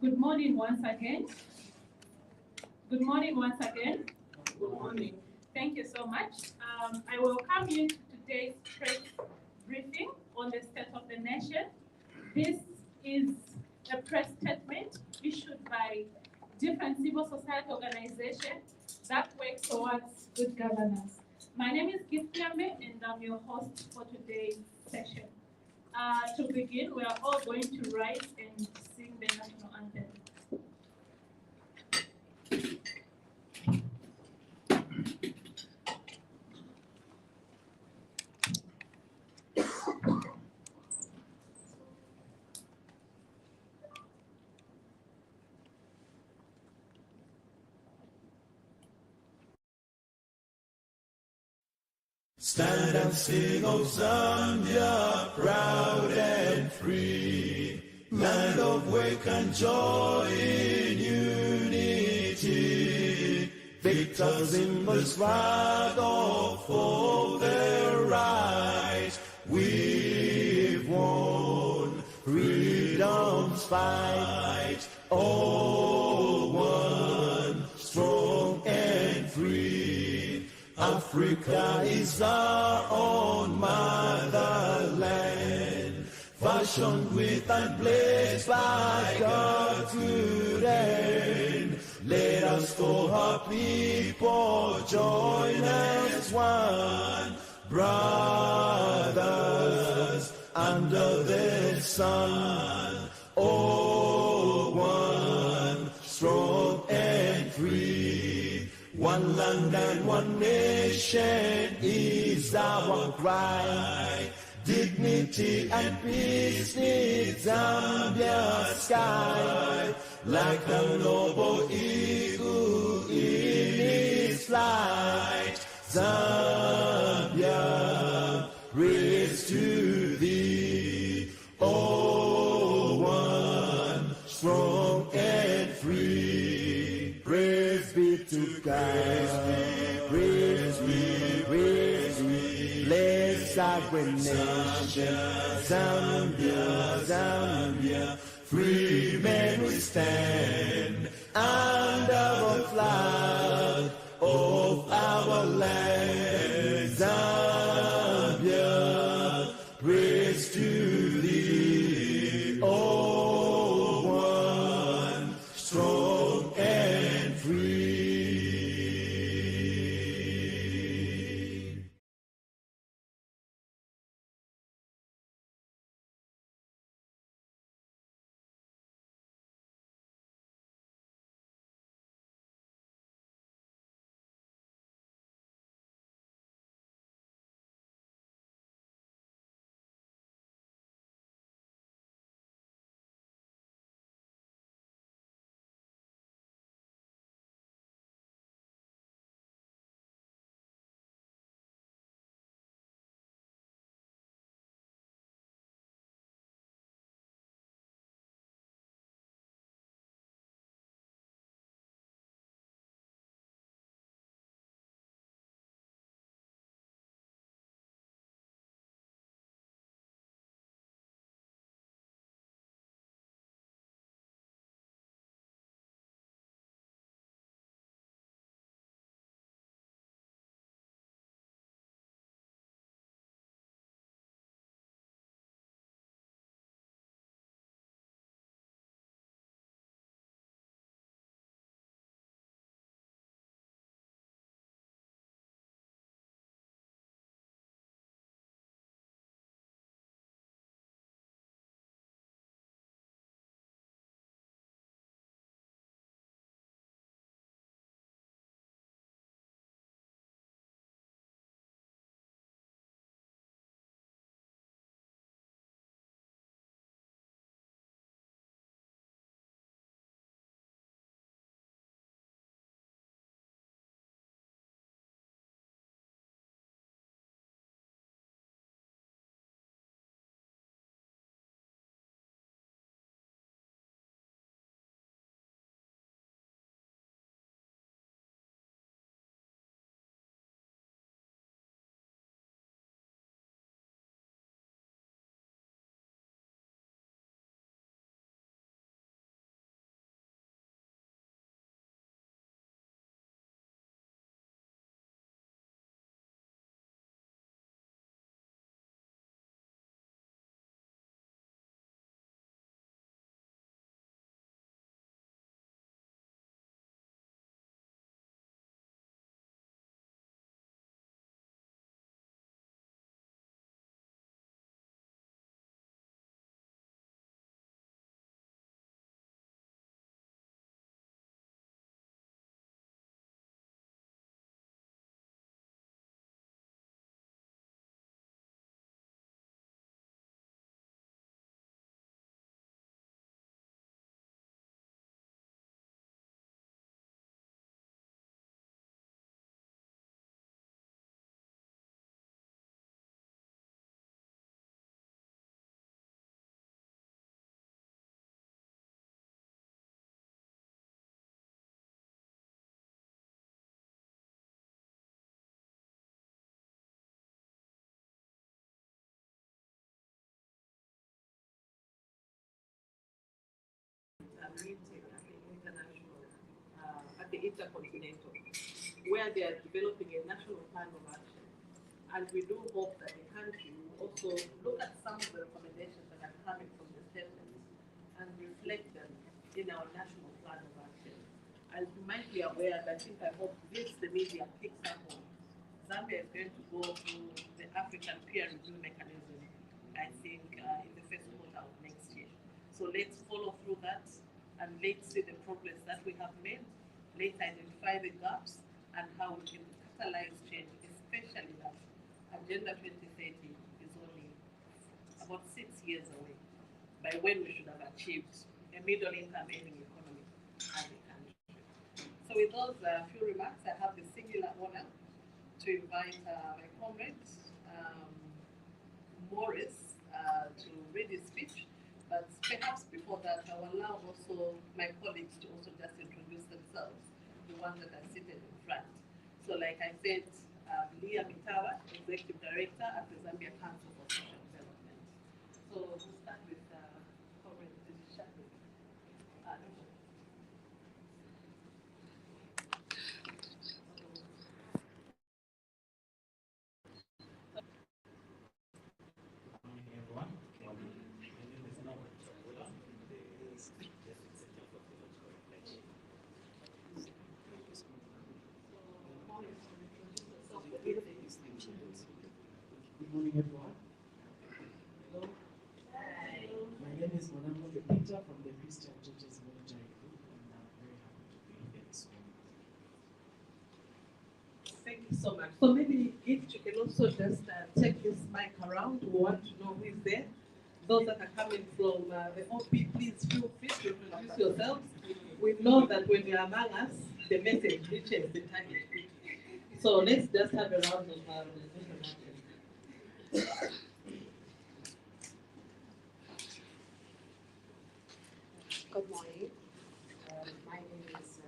Good morning once again. Good morning once again. Good morning. Thank you so much. I welcome you to today's press briefing on the state of the nation. This is a press statement issued by different civil society organizations that work towards good governance. My name is Gift Nyambe and I'm your host for today's session. To begin, we are all going to rise and sing the national anthem. Stand and sing, O Zambia, proud and free, land of wake and joy in unity, victors in the struggle for their right. We've won freedom's fight, all one, strong and free. Africa is our own motherland, fashioned with and blessed by God's good hand. Let us call her people, join as one, brothers under the sun, all one, strong and free. One land and one nation is our cry. Dignity and peace need Zambia's sky. Like a noble eagle in its flight, Zambia, praise to thee. Oh, one, strong and free. Praise be to God. Praise be, bless our great nation. Zambia, Zambia, free men we stand under the flag of our land. Zambia, praise to thee. Oh, one, strong and free. meeting at the international, at the intercontinental, where they are developing a national plan of action. And we do hope that the country will also look at some of the recommendations that are coming from the statements and reflect them in our national plan of action. As you might be aware, I think I hope this the media picks up on. Zambia is going to go through the African peer review mechanism, I think, in the first quarter of next year. So let's follow through that and let's see the progress that we have made. Let's identify the gaps and how we can catalyze change, especially that Agenda 2030 is only about 6 years away, by when we should have achieved a middle-income earning economy as a country. So with those few remarks, I have the singular honor to invite my comrade, Morris, to read his speech. But perhaps before that, I will allow also my colleagues to also just introduce themselves, the ones that are seated in front. So like I said, Leah Mitawa, Executive Director at the Zambia Council for Social Development. So we'll start with Comrade Shadow. Good morning, everyone. Hello. Hi. My name is Monamo Peter from the Christian Churches Military Group, and I'm very happy to be here this morning. Thank you so much. So maybe if you can also just take this mic around, we want to know who is there. Those that are coming from the OP, please feel free to introduce yourselves. We know that when you're among us, the message reaches the target. So let's just have a round of introduction. Good morning. My name is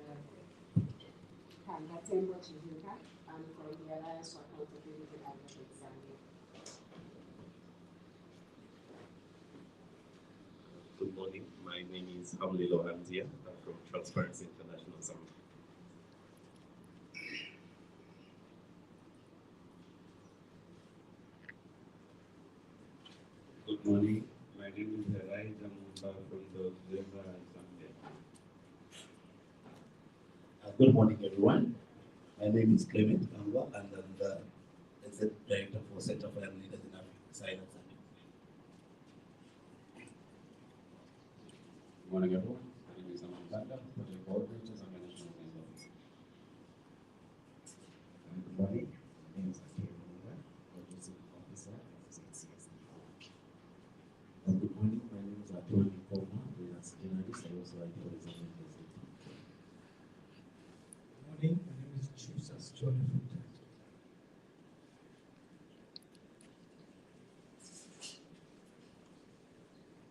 Kanda Tembo Chihuka. I'm from the Alliance for Accountability Advocates Zambia. Good morning. My name is Hamlilo Hamzia. I'm from Transparency International Zambia. Good morning. My name is Elijah Mumba from the Zambia, Zambia. Good morning, everyone. My name is Clement Kangwa, and I'm the Executive Director for Center for Young Leaders in Africa, side of Zambia. Good morning, everyone. My name is Amanda, Project Coordinator, Zambia National Police Office. Good morning. My name is Akira Munga, Project Officer of CSO. Good morning. My name is Atoli Koma, freelance journalist. I also write for the Zambia Gazette. Good morning. My name is Jesus John.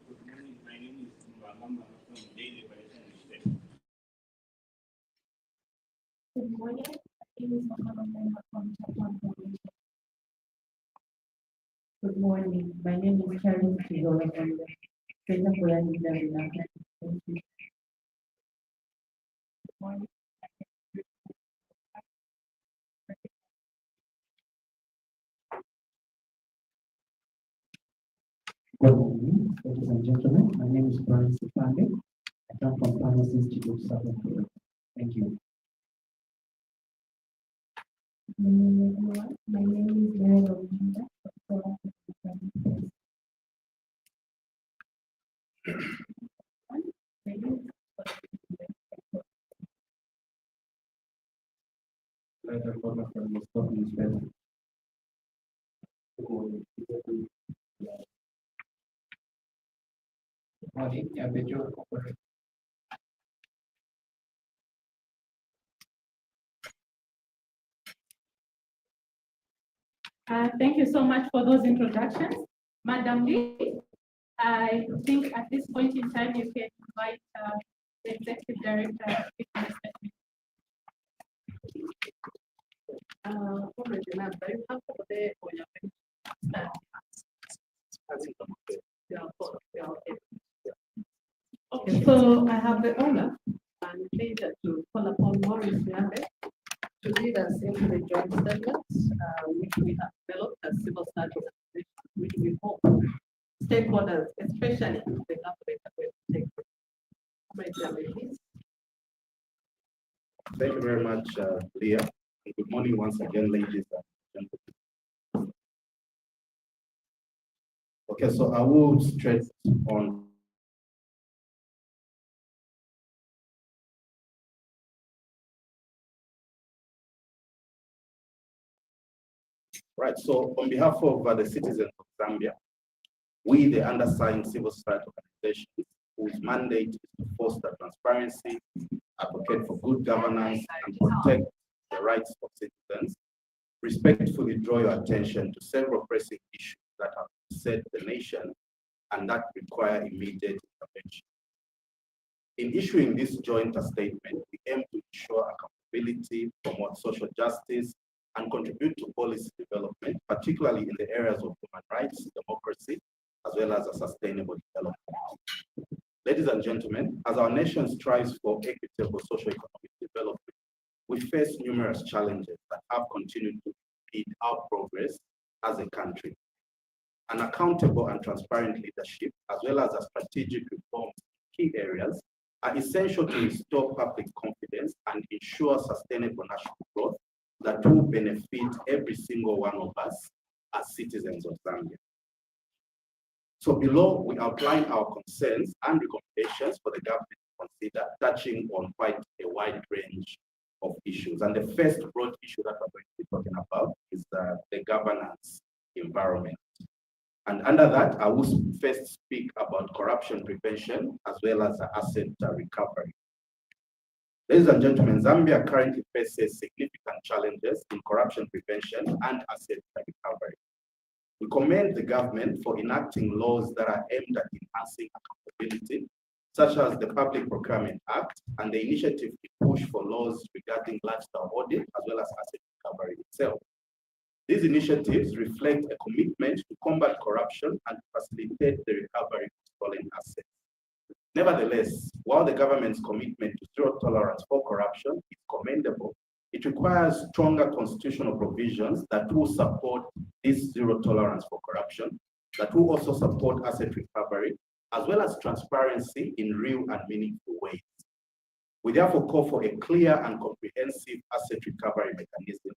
Good morning. My name is Mbangamba from Daily Liberation. Good morning. My name is Mbangamba from Japan. Good morning. My name is Karen Kigola from the Center for Young Leaders in Africa. Thank you. Good morning. Good morning, ladies and gentlemen. My name is Brian Sipande. I come from Panos Institute, South Africa. Thank you. Good morning, everyone. My name is Mary Olinda from South Africa. Later, from the Stock newspaper. Morning, Abejo. Thank you so much for those introductions. Madam Lee, I think at this point in time you can invite the Executive Director to speak on the statement. Okay, so I have the honor and pleasure to call upon Maurice Nyambe to lead us into the joint statements, which we have developed as civil service organizations, which we hope stakeholders, especially the government, are going to take. Maurice Nyambe, please. Thank you very much, Leah. And good morning once again, ladies and gentlemen. Okay, so I will stress on right. So on behalf of the citizens of Zambia, we, the undersigned civil society organizations, whose mandate is to foster transparency, advocate for good governance, and protect the rights of citizens, respectfully draw your attention to several pressing issues that have beset the nation and that require immediate intervention. In issuing this joint statement, we aim to ensure accountability, promote social justice, and contribute to policy development, particularly in the areas of human rights, democracy, as well as a sustainable development. Ladies and gentlemen, as our nation strives for equitable socio-economic development, we face numerous challenges that have continued to impede our progress as a country. An accountable and transparent leadership, as well as a strategic reforms in key areas, are essential to restore public confidence and ensure sustainable national growth that will benefit every single one of us as citizens of Zambia. So below, we outline our concerns and recommendations for the government to consider, touching on quite a wide range of issues. And the first broad issue that we're going to be talking about is the governance environment. And under that, I will first speak about corruption prevention as well as asset recovery. Ladies and gentlemen, Zambia currently faces significant challenges in corruption prevention and asset recovery. We commend the government for enacting laws that are aimed at enhancing accountability, such as the Public Procurement Act and the initiative to push for laws regarding lifestyle audit as well as asset recovery itself. These initiatives reflect a commitment to combat corruption and facilitate the recovery of stolen assets. Nevertheless, while the government's commitment to zero tolerance for corruption is commendable, it requires stronger constitutional provisions that will support this zero tolerance for corruption, that will also support asset recovery, as well as transparency in real and meaningful ways. We therefore call for a clear and comprehensive asset recovery mechanism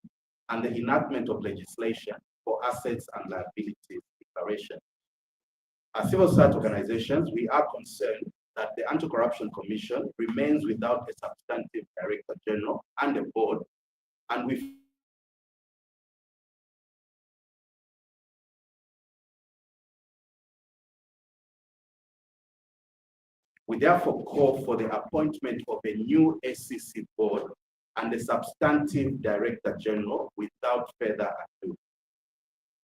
and the enactment of legislation for assets and liabilities declaration. As civil society organizations, we are concerned that the Anti-Corruption Commission remains without a substantive Director General and a board, and we therefore call for the appointment of a new SCC board and a substantive Director General without further ado.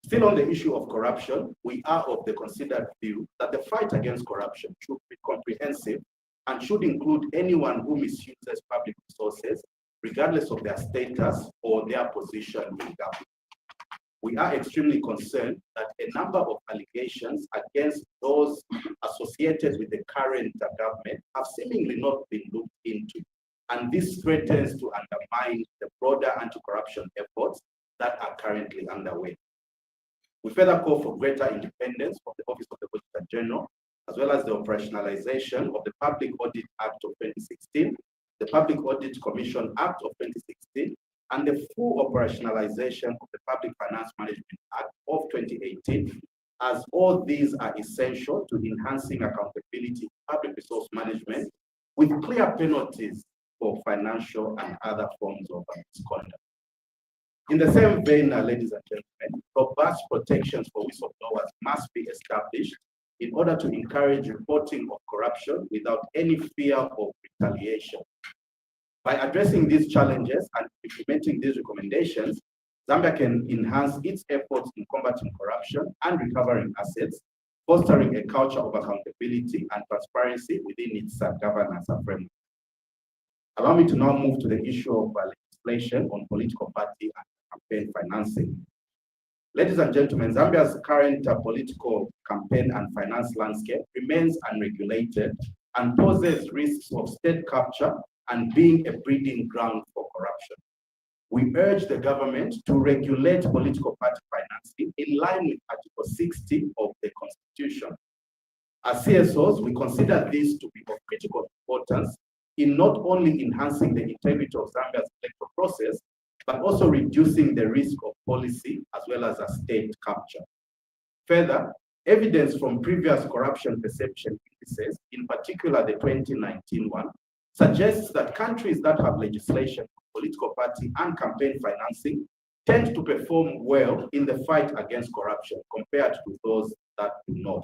Still on the issue of corruption, we are of the considered view that the fight against corruption should be comprehensive and should include anyone who misuses public resources, regardless of their status or their position in government. We are extremely concerned that a number of allegations against those associated with the current government have seemingly not been looked into, and this threatens to undermine the broader anti-corruption efforts that are currently underway. We further call for greater independence of the Office of the Auditor General, as well as the operationalization of the Public Audit Act of 2016, the Public Audit Commission Act of 2016, and the full operationalization of the Public Finance Management Act of 2018, as all these are essential to enhancing accountability in public resource management with clear penalties for financial and other forms of misconduct. In the same vein, ladies and gentlemen, robust protections for whistleblowers must be established in order to encourage reporting of corruption without any fear of retaliation. By addressing these challenges and implementing these recommendations, Zambia can enhance its efforts in combating corruption and recovering assets, fostering a culture of accountability and transparency within its governance framework. Allow me to now move to the issue of legislation on political party and campaign financing. Ladies and gentlemen, Zambia's current political campaign and finance landscape remains unregulated and poses risks of state capture and being a breeding ground for corruption. We urge the government to regulate political party financing in line with Article 60 of the Constitution. As CSOs, we consider this to be of critical importance in not only enhancing the integrity of Zambia's electoral process, but also reducing the risk of policy as well as a state capture. Further, evidence from previous corruption perception indices, in particular the 2019 one, suggests that countries that have legislation for political party and campaign financing tend to perform well in the fight against corruption compared to those that do not.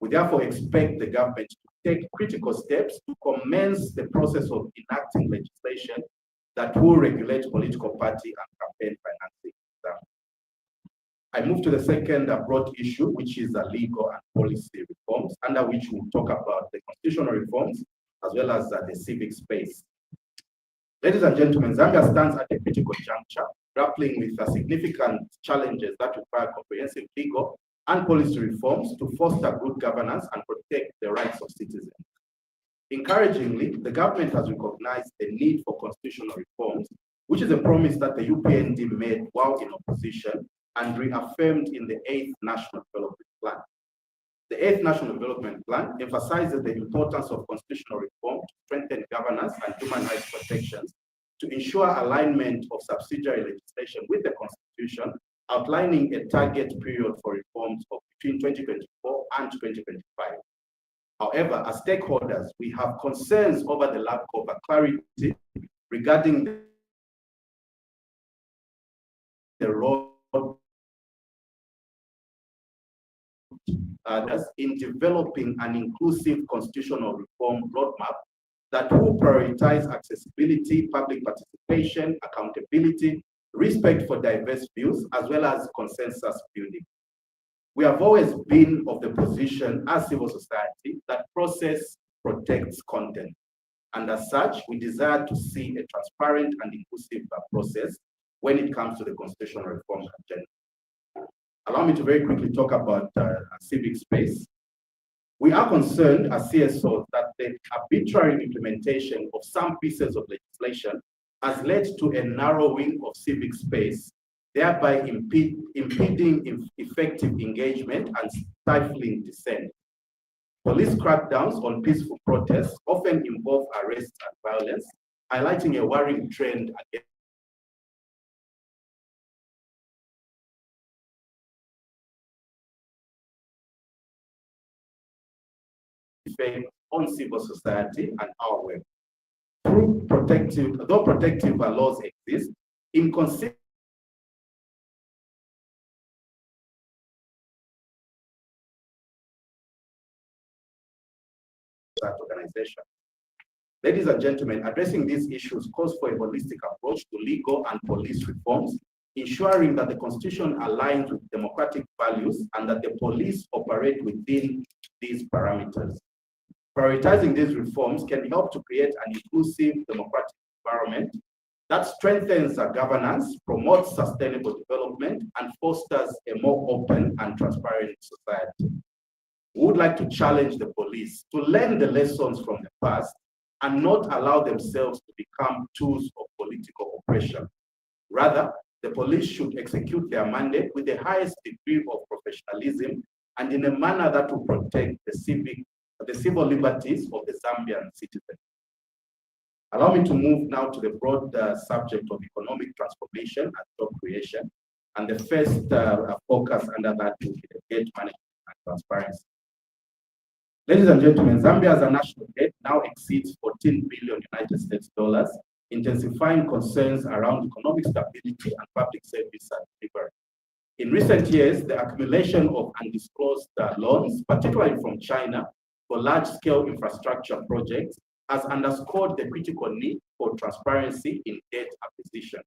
We therefore expect the government to take critical steps to commence the process of enacting legislation that will regulate political party and campaign financing. I move to the second broad issue, which is legal and policy reforms, under which we'll talk about the constitutional reforms as well as the civic space. Ladies and gentlemen, Zambia stands at a critical juncture, grappling with significant challenges that require comprehensive legal and policy reforms to foster good governance and protect the rights of citizens. Encouragingly, the government has recognized the need for constitutional reforms, which is a promise that the UPND made while in opposition and reaffirmed in the 8th National Development Plan. The 8th National Development Plan emphasizes the importance of constitutional reform to strengthen governance and human rights protections, to ensure alignment of subsidiary legislation with the Constitution, outlining a target period for reforms of between 2024 and 2025. However, as stakeholders, we have concerns over the lack of clarity regarding the role in developing an inclusive constitutional reform roadmap that will prioritize accessibility, public participation, accountability, respect for diverse views, as well as consensus building. We have always been of the position as civil society that process protects content. And as such, we desire to see a transparent and inclusive process when it comes to the constitutional reform agenda. Allow me to very quickly talk about civic space. We are concerned as CSOs that the arbitrary implementation of some pieces of legislation has led to a narrowing of civic space, thereby impeding effective engagement and stifling dissent. Police crackdowns on peaceful protests often involve arrests and violence, highlighting a worrying trend effect on civil society and our work. Though protective laws exist, inconsistent organization. Ladies and gentlemen, addressing these issues calls for a holistic approach to legal and police reforms, ensuring that the Constitution aligns with democratic values and that the police operate within these parameters. Prioritizing these reforms can help to create an inclusive democratic environment that strengthens governance, promotes sustainable development, and fosters a more open and transparent society. We would like to challenge the police to learn the lessons from the past and not allow themselves to become tools of political oppression. Rather, the police should execute their mandate with the highest degree of professionalism and in a manner that will protect the civil liberties of the Zambian citizens. Allow me to move now to the broad subject of economic transformation and job creation. And the first focus under that will be the debt management and transparency. Ladies and gentlemen, Zambia's national debt now exceeds $14 billion United States dollars, intensifying concerns around economic stability and public service delivery. In recent years, the accumulation of undisclosed loans, particularly from China, for large-scale infrastructure projects has underscored the critical need for transparency in debt acquisition.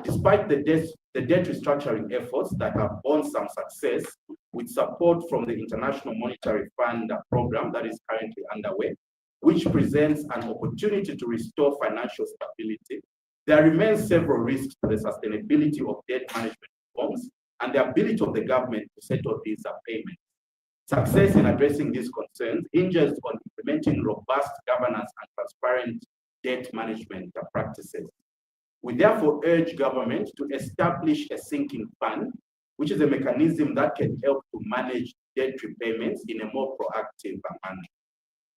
Despite the debt restructuring efforts that have borne some success with support from the International Monetary Fund program that is currently underway, which presents an opportunity to restore financial stability, there remain several risks to the sustainability of debt management reforms and the ability of the government to settle these payments. Success in addressing these concerns hinges on implementing robust governance and transparent debt management practices. We therefore urge government to establish a sinking fund, which is a mechanism that can help to manage debt repayments in a more proactive manner.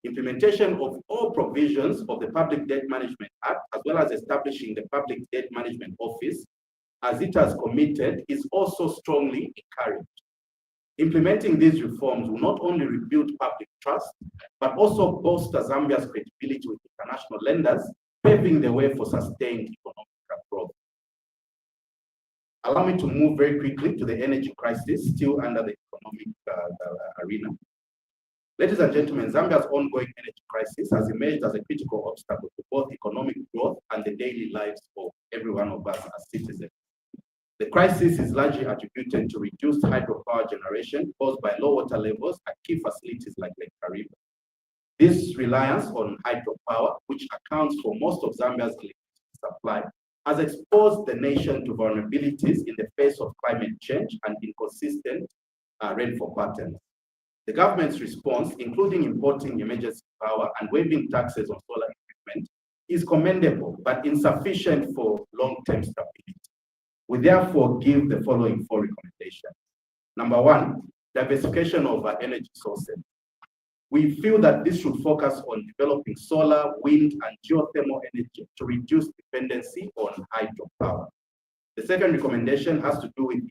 Implementation of all provisions of the Public Debt Management Act, as well as establishing the Public Debt Management Office, as it has committed, is also strongly encouraged. Implementing these reforms will not only rebuild public trust, but also bolster Zambia's credibility with international lenders, paving the way for sustained economic growth. Allow me to move very quickly to the energy crisis, still under the economic arena. Ladies and gentlemen, Zambia's ongoing energy crisis has emerged as a critical obstacle to both economic growth and the daily lives of every one of us as citizens. The crisis is largely attributed to reduced hydropower generation caused by low water levels at key facilities like Lake Kariba. This reliance on hydropower, which accounts for most of Zambia's electricity supply, has exposed the nation to vulnerabilities in the face of climate change and inconsistent rainfall patterns. The government's response, including importing emergency power and waiving taxes on solar equipment, is commendable but insufficient for long-term stability. We therefore give the following 4 recommendations. Number 1, diversification of our energy sources. We feel that this should focus on developing solar, wind, and geothermal energy to reduce dependency on hydropower. The second recommendation has to do with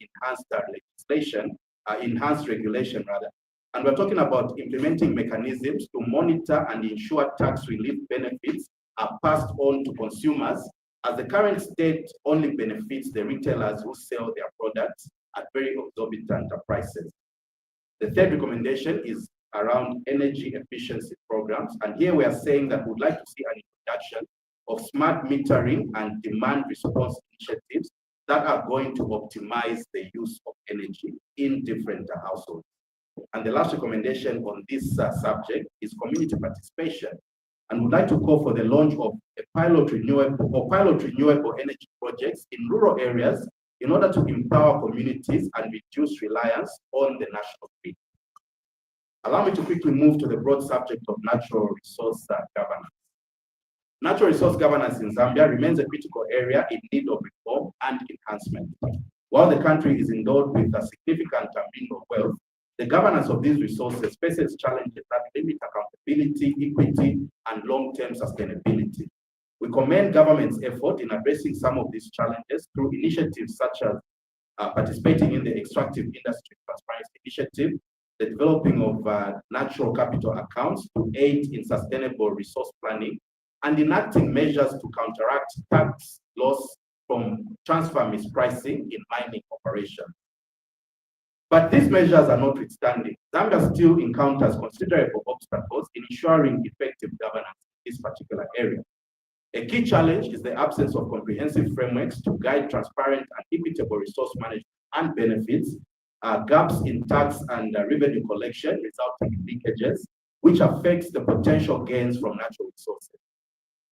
enhanced regulation, and we're talking about implementing mechanisms to monitor and ensure tax relief benefits are passed on to consumers, as the current state only benefits the retailers who sell their products at very exorbitant prices. The third recommendation is around energy efficiency programs, and here we are saying that we'd like to see an introduction of smart metering and demand response initiatives that are going to optimize the use of energy in different households. And the last recommendation on this subject is community participation. And we'd like to call for the launch of a pilot renewable energy projects in rural areas in order to empower communities and reduce reliance on the national grid. Allow me to quickly move to the broad subject of natural resource governance. Natural resource governance in Zambia remains a critical area in need of reform and enhancement. While the country is endowed with a significant mineral wealth, the governance of these resources faces challenges that limit accountability, equity, and long-term sustainability. We commend government's effort in addressing some of these challenges through initiatives such as participating in the Extractive Industry Transparency Initiative, the developing of natural capital accounts to aid in sustainable resource planning, and enacting measures to counteract tax loss from transfer mispricing in mining operations. But these measures are notwithstanding, Zambia still encounters considerable obstacles in ensuring effective governance in this particular area. A key challenge is the absence of comprehensive frameworks to guide transparent and equitable resource management and benefits, gaps in tax and revenue collection resulting in leakages, which affects the potential gains from natural resources.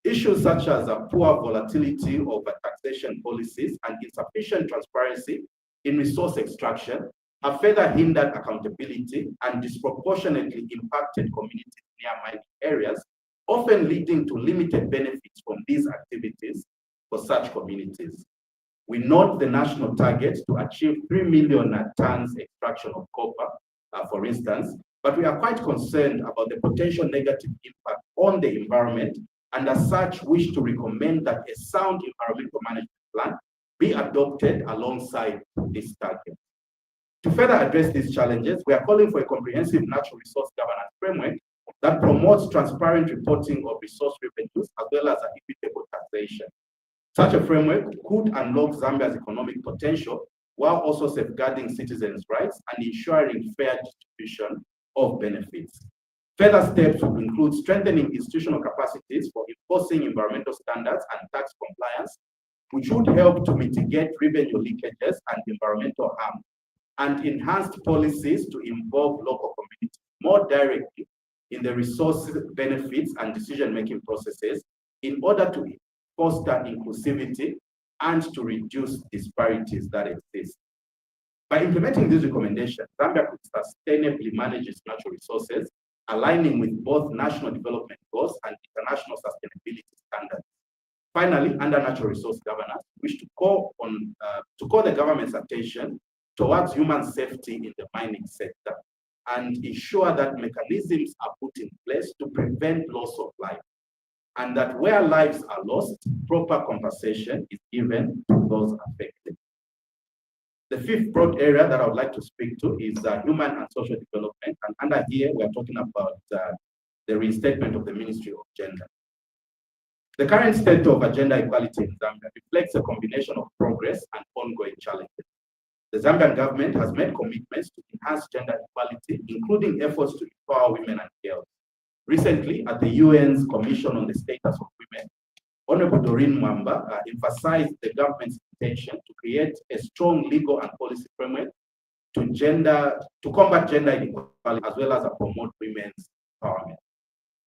Issues such as poor volatility of taxation policies and insufficient transparency in resource extraction have further hindered accountability and disproportionately impacted communities near mining areas, often leading to limited benefits from these activities for such communities. We note the national target to achieve 3 million tons extraction of copper, for instance, but we are quite concerned about the potential negative impact on the environment, and as such wish to recommend that a sound environmental management plan be adopted alongside this target. To further address these challenges, we are calling for a comprehensive natural resource governance framework that promotes transparent reporting of resource revenues as well as equitable taxation. Such a framework could unlock Zambia's economic potential while also safeguarding citizens' rights and ensuring fair distribution of benefits. Further steps will include strengthening institutional capacities for enforcing environmental standards and tax compliance, which would help to mitigate revenue leakages and environmental harm, and enhanced policies to involve local communities more directly in the resource benefits and decision-making processes in order to foster inclusivity and to reduce disparities that exist. By implementing these recommendations, Zambia could sustainably manage its natural resources, aligning with both national development goals and international sustainability standards. Finally, under natural resource governance, we wish to call the government's attention towards human safety in the mining sector and ensure that mechanisms are put in place to prevent loss of life, and that where lives are lost, proper compensation is given to those affected. The fifth broad area that I would like to speak to is human and social development, and under here we are talking about the reinstatement of the Ministry of Gender. The current state of gender equality in Zambia reflects a combination of progress and ongoing challenges. The Zambian government has made commitments to enhance gender equality, including efforts to empower women and girls. Recently, at the UN's Commission on the Status of Women, Honorable Doreen Mwamba emphasized the government's intention to create a strong legal and policy framework to combat gender inequality as well as promote women's empowerment.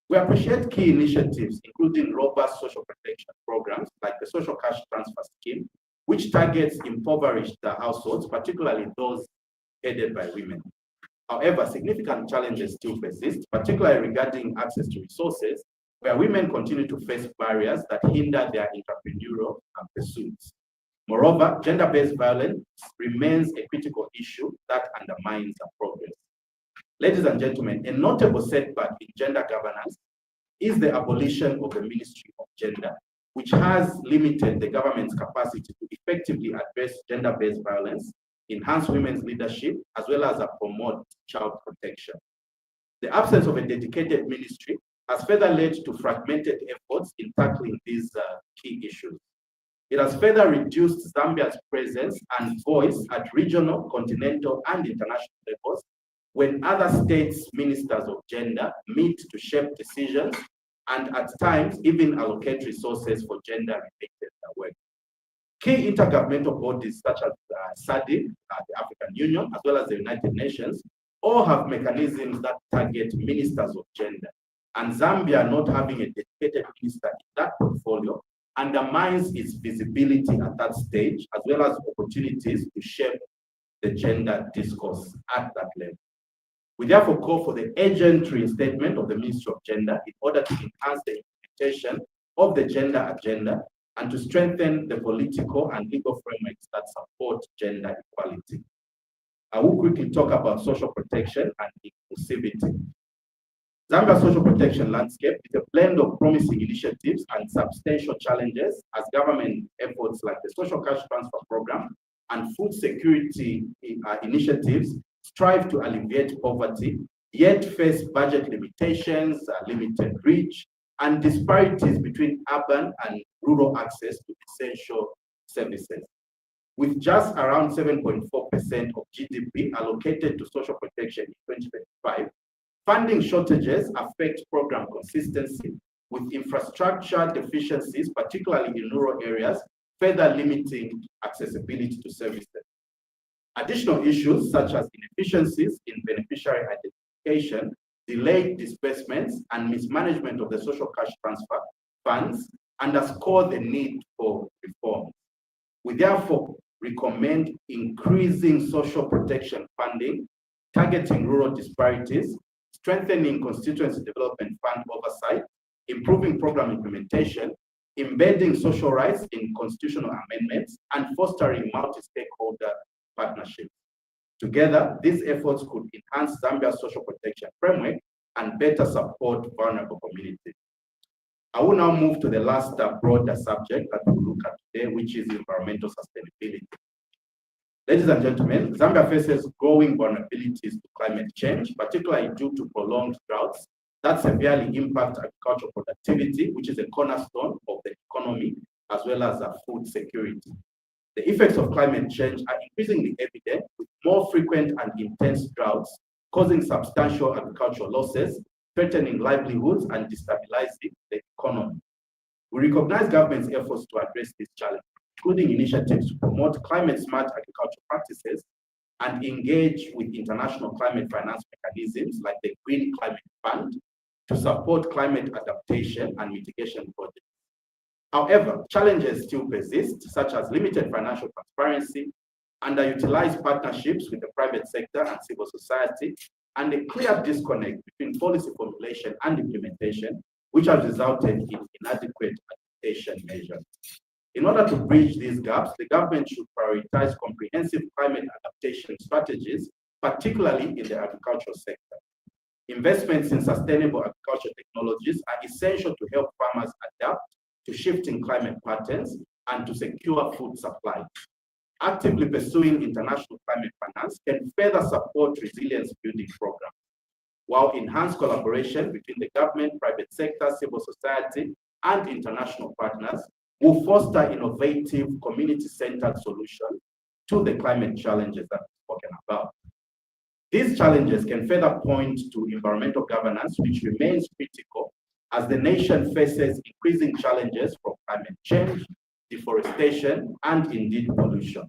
We appreciate key initiatives, including robust social protection programs like the Social Cash Transfer Scheme, which targets impoverished households, particularly those headed by women. However, significant challenges still persist, particularly regarding access to resources, where women continue to face barriers that hinder their entrepreneurial pursuits. Moreover, gender-based violence remains a critical issue that undermines progress. Ladies and gentlemen, a notable setback in gender governance is the abolition of the Ministry of Gender, which has limited the government's capacity to effectively address gender-based violence, enhance women's leadership, as well as promote child protection. The absence of a dedicated ministry has further led to fragmented efforts in tackling these key issues. It has further reduced Zambia's presence and voice at regional, continental, and international levels when other states' ministers of gender meet to shape decisions and at times even allocate resources for gender-related work. Key intergovernmental bodies such as SADC, the African Union, as well as the United Nations, all have mechanisms that target ministers of gender. And Zambia not having a dedicated minister in that portfolio undermines its visibility at that stage, as well as opportunities to shape the gender discourse at that level. We therefore call for the urgent reinstatement of the Ministry of Gender in order to enhance the implementation of the gender agenda and to strengthen the political and legal frameworks that support gender equality. I will quickly talk about social protection and inclusivity. Zambia's social protection landscape is a blend of promising initiatives and substantial challenges as government efforts like the Social Cash Transfer Program and food security initiatives strive to alleviate poverty, yet face budget limitations, limited reach, and disparities between urban and rural access to essential services. With just around 7.4% of GDP allocated to social protection in 2025, funding shortages affect program consistency, with infrastructure deficiencies, particularly in rural areas, further limiting accessibility to services. Additional issues such as inefficiencies in beneficiary identification, delayed disbursements, and mismanagement of the social cash transfer funds underscore the need for reform. We therefore recommend increasing social protection funding, targeting rural disparities, strengthening constituency development fund oversight, improving program implementation, embedding social rights in constitutional amendments, and fostering multi-stakeholder partnerships. Together, these efforts could enhance Zambia's social protection framework and better support vulnerable communities. I will now move to the last broader subject that we'll look at today, which is environmental sustainability. Ladies and gentlemen, Zambia faces growing vulnerabilities to climate change, particularly due to prolonged droughts that severely impact agricultural productivity, which is a cornerstone of the economy, as well as food security. The effects of climate change are increasingly evident, with more frequent and intense droughts causing substantial agricultural losses, threatening livelihoods, and destabilizing the economy. We recognize government's efforts to address this challenge, including initiatives to promote climate-smart agricultural practices and engage with international climate finance mechanisms like the Green Climate Fund to support climate adaptation and mitigation projects. However, challenges still persist, such as limited financial transparency, underutilized partnerships with the private sector and civil society, and a clear disconnect between policy formulation and implementation, which has resulted in inadequate adaptation measures. In order to bridge these gaps, the government should prioritize comprehensive climate adaptation strategies, particularly in the agricultural sector. Investments in sustainable agricultural technologies are essential to help farmers adapt to shifting climate patterns and to secure food supply. Actively pursuing international climate finance can further support resilience building programs, while enhanced collaboration between the government, private sector, civil society, and international partners will foster innovative, community-centered solutions to the climate challenges that we've spoken about. These challenges can further point to environmental governance, which remains critical as the nation faces increasing challenges from climate change, deforestation, and indeed pollution.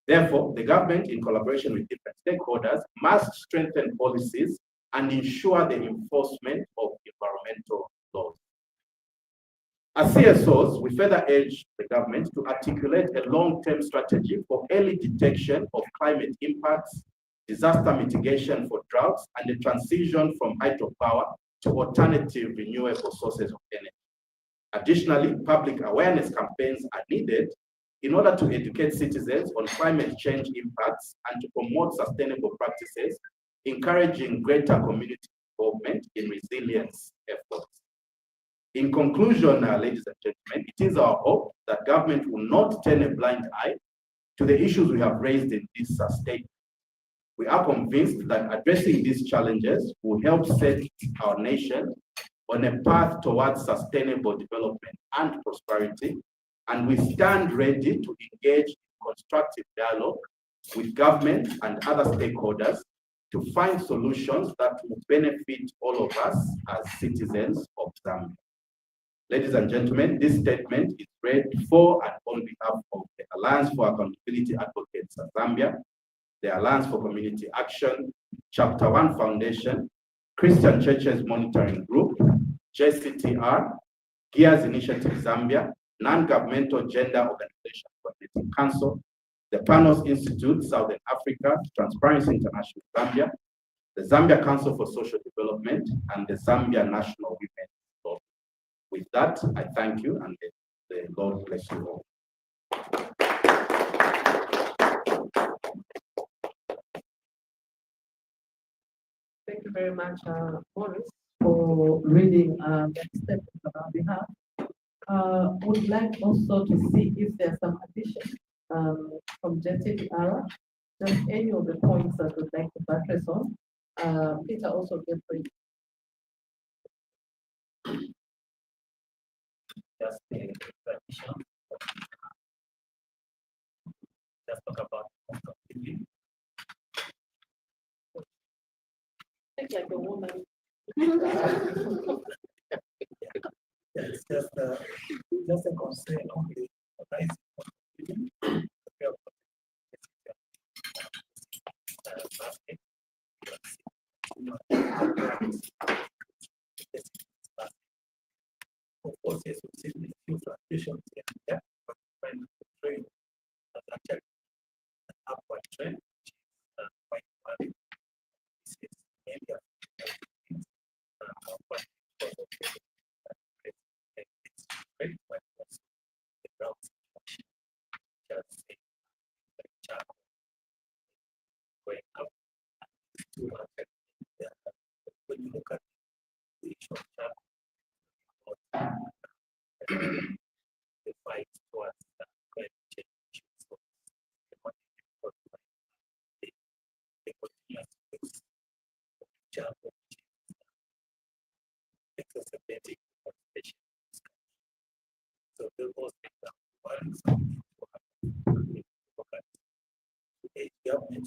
Therefore, the government, in collaboration with different stakeholders, must strengthen policies and ensure the enforcement of environmental laws. As CSOs, we further urge the government to articulate a long-term strategy for early detection of climate impacts, disaster mitigation for droughts, and the transition from hydropower to alternative renewable sources of energy. Additionally, public awareness campaigns are needed in order to educate citizens on climate change impacts and to promote sustainable practices, encouraging greater community involvement in resilience efforts. In conclusion, ladies and gentlemen, it is our hope that government will not turn a blind eye to the issues we have raised in this statement. We are convinced that addressing these challenges will help set our nation on a path towards sustainable development and prosperity, and we stand ready to engage in constructive dialogue with government and other stakeholders to find solutions that will benefit all of us as citizens of Zambia. Ladies and gentlemen, this statement is read for and on behalf of the Alliance for Accountability Advocates of Zambia, the Alliance for Community Action, Chapter 1 Foundation, Christian Churches Monitoring Group, JCTR, Gears Initiative Zambia, Non-governmental Gender Organization Coordinating Council, the Panos Institute Southern Africa, Transparency International Zambia, the Zambia Council for Social Development, and the Zambia National Women's Law. With that, I thank you, and the Lord bless you all. Thank you very much, Morris, for reading the statement on our behalf. Would like also to see if there's some addition from JTR, just any of the points that we'd like to buttress on. Peter also gave for just the tradition. Just talk about completely. like a woman. It's just a concern only. Of course, yes, we've seen a few fluctuations here and there, but when the trend has actually an upward trend, which is quite valid. This is maybe but because of it's great when also the ground situation just say the chart going up to when you look at the short chart the fight towards climate change issues. So the one the continuous future which is exacerbating deforestation. So those things are one something to look at. The government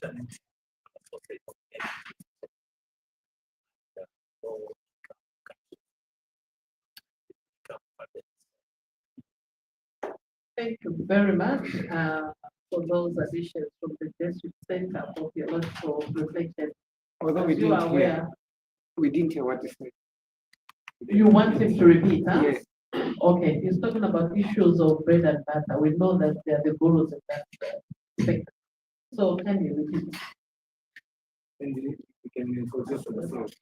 alternative sources of energy. Thank you very much for those additions from the District Center for Theological Reflection. Although we didn't hear what he said. You want him to repeat, huh? Yes. Okay, he's talking about issues of bread and butter. We know that they are the gurus in that sector. So can you repeat? And we can process the sound.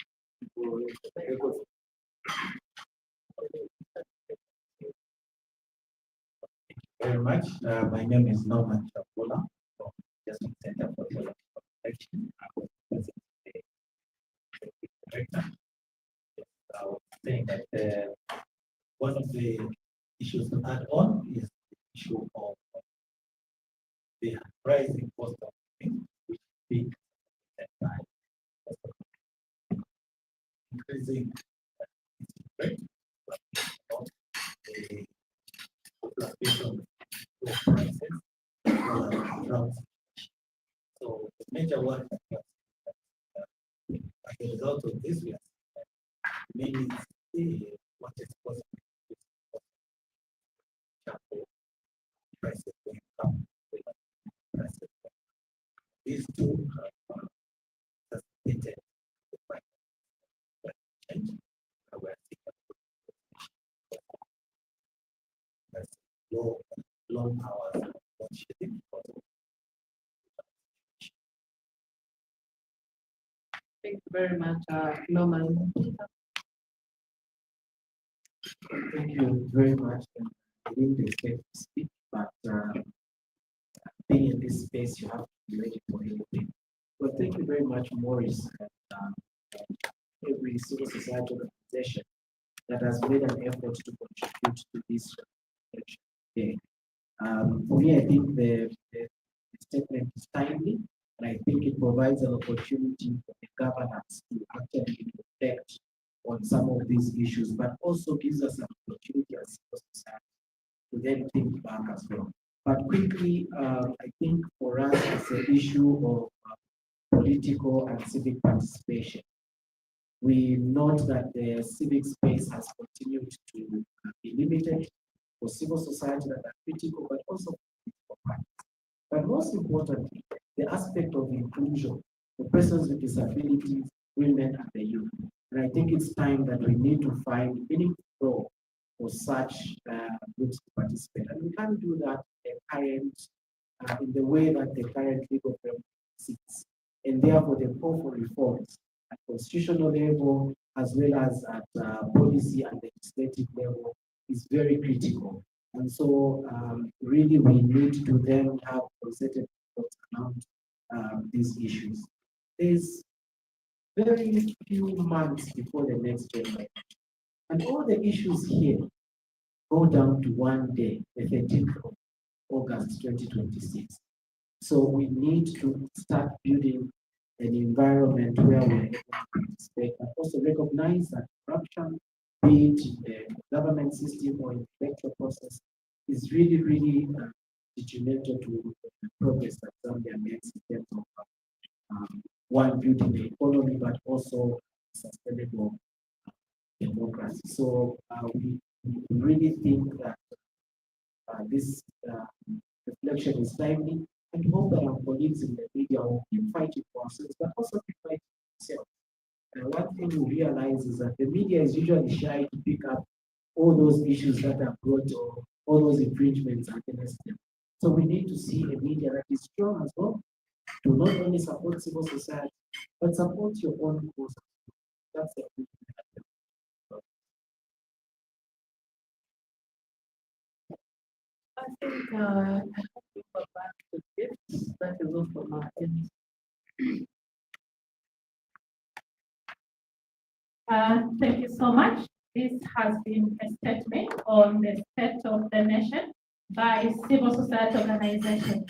Very much. My name is Norman Chapola from Justice Center for Solar Protection. I was present today. Director. I was saying that one of the issues to add on is the issue of the rising cost of living, which peaks at time, increasing rate, but not the fluctuation of prices as well as drought. So the major work that we have as a result of this, we have mainly see what is possible prices going up, prices. These two have facilitated the price change. We're seeing long hours of load shedding. Thank you very much, Norman. Thank you very much. I didn't expect to speak, but being in this space, you have to be ready for anything. Well, thank you very much, Maurice, and every civil society organization that has made an effort to contribute to this reflection today. For me, I think the statement is timely, and I think it provides an opportunity for the governance to actually reflect on some of these issues, but also gives us an opportunity as civil society to then think back as well. But quickly, I think for us, it's an issue of political and civic participation. We note that the civic space has continued to be limited for civil society that are critical, but also for parties. But most importantly, the aspect of inclusion for persons with disabilities, women, and the youth. And I think it's time that we need to find meaningful role for such groups to participate. And we can't do that in the way that the current legal framework sits. And therefore, the call for reforms at constitutional level, as well as at policy and legislative level, is very critical. And so, really, we need to then have concerted efforts around these issues. There's very few months before the next general election, and all the issues here go down to one day, the 13th of August 2026. So we need to start building an environment where we're able to participate and also recognize that corruption, be it in the government system or in the electoral process, is really, really detrimental to the progress that Zambia makes in terms of one, building the economy, but also sustainable democracy. So we really think that this reflection is timely, and hope that our colleagues in the media will keep fighting for ourselves, but also keep fighting for themselves. And one thing we realize is that the media is usually shy to pick up all those issues that are brought or all those infringements against them. So we need to see a media that is strong as well, to not only support civil society, but support your own cause. That's the thing. I think I have to go back to this. That is all for my end. Thank you so much. This has been a statement on the state of the nation by civil society organizations.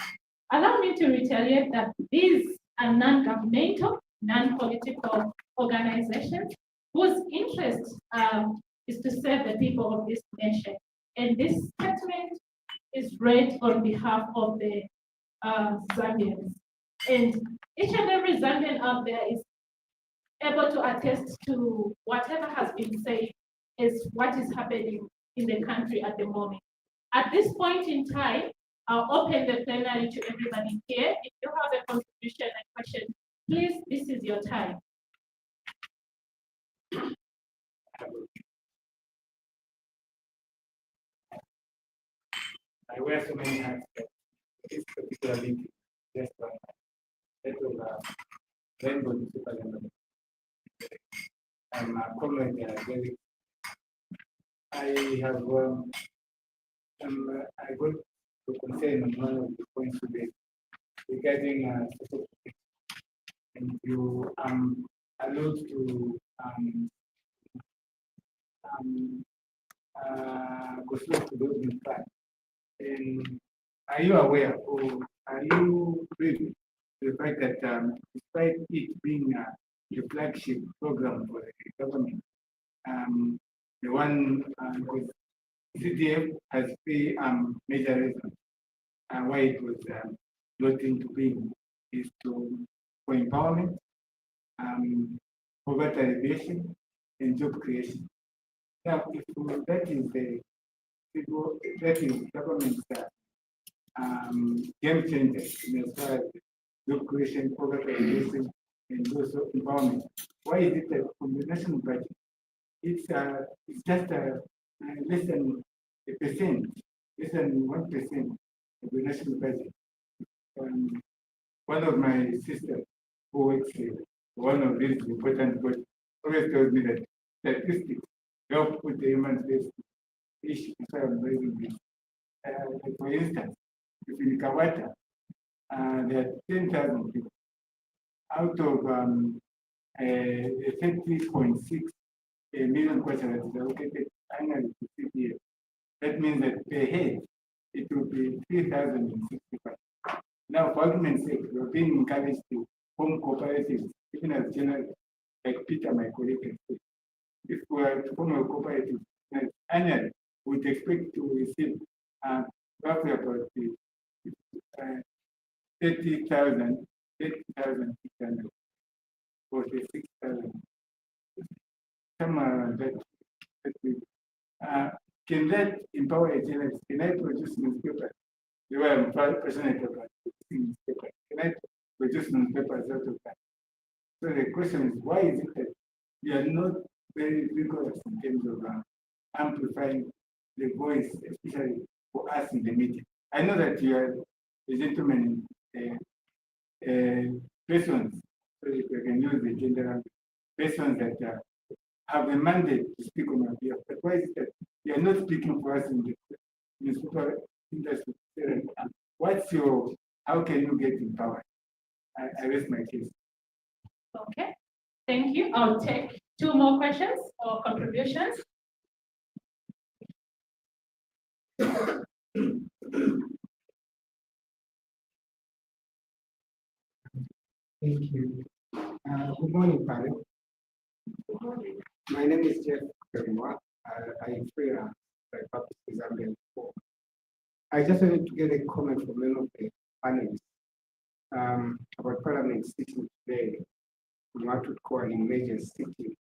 Allow me to reiterate that these are non-governmental, non-political organizations whose interest is to serve the people of this nation. And this statement is read on behalf of the Zambians. And each and every Zambian out there is able to attest to whatever has been said is what is happening in the country at the moment. At this point in time, I'll open the plenary to everybody here. If you have a contribution and question, please, this is your time. I wear so many hats, but this particular link is just one. That will rainbow superintendent. I'm a comrade very. I have I got to concern on one of the points today regarding and you alluded to go slow to those in fact. And are you aware or are you ready to the fact that despite it being the flagship program for the government, the one because CDF has three major reasons why it was brought into being is for empowerment, poverty alleviation, and job creation. Now, if that is government's game changer in as far as job creation, poverty alleviation, and also empowerment, why is it that from the national budget, it's just less than a percent, less than 1% of the national budget? One of my sisters who works one of these important bodies always tells me that statistics help put the human face issue. So I'm raising this. For instance, if in Kawata, there are 10,000 people out of 30.6 million questions that is allocated annually to CPF. That means that per head, it will be 3,065. Now, for argument's sake, we're being encouraged to form cooperatives, even as general, like Peter, my colleague, can say. If we are to form a cooperative annually, we would expect to receive roughly about 30,000, 30,600, 46,000. Somewhere around that. Can that empower a journalist? Can I produce newspapers? You are passionate about newspapers. Can I produce newspapers out of that? So the question is, why is it that we are not very rigorous in terms of amplifying the voice, especially for us in the media? I know that you are a gentleman, persons, so if we can use the gender, persons that have a mandate to speak on our behalf. But why is it that you are not speaking for us in the newspaper industry? How can you get empowered? I rest my case. Okay, thank you. I'll take two more questions or contributions. Thank you. Good morning, Panos. Good morning. My name is Jeff Perimwa. I am freelance by Public Zambia. I just wanted to get a comment from one of the panelists about Parliament sitting today in what would call an emergency sitting.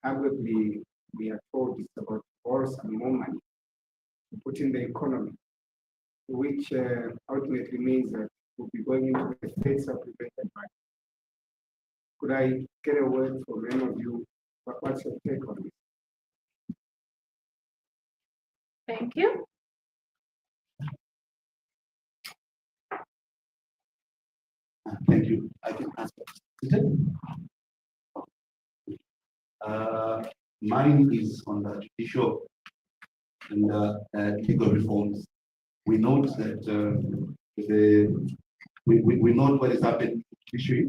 Arguably, we are told it's about to borrow some more money to put in the economy, which ultimately means that we'll be going into the state supplemental budget. Could I get a word from any of you? What's your take on this? Thank you. Thank you. I can answer. Mine is on the judicial and legal reforms. We note that we note what is happening in the judiciary,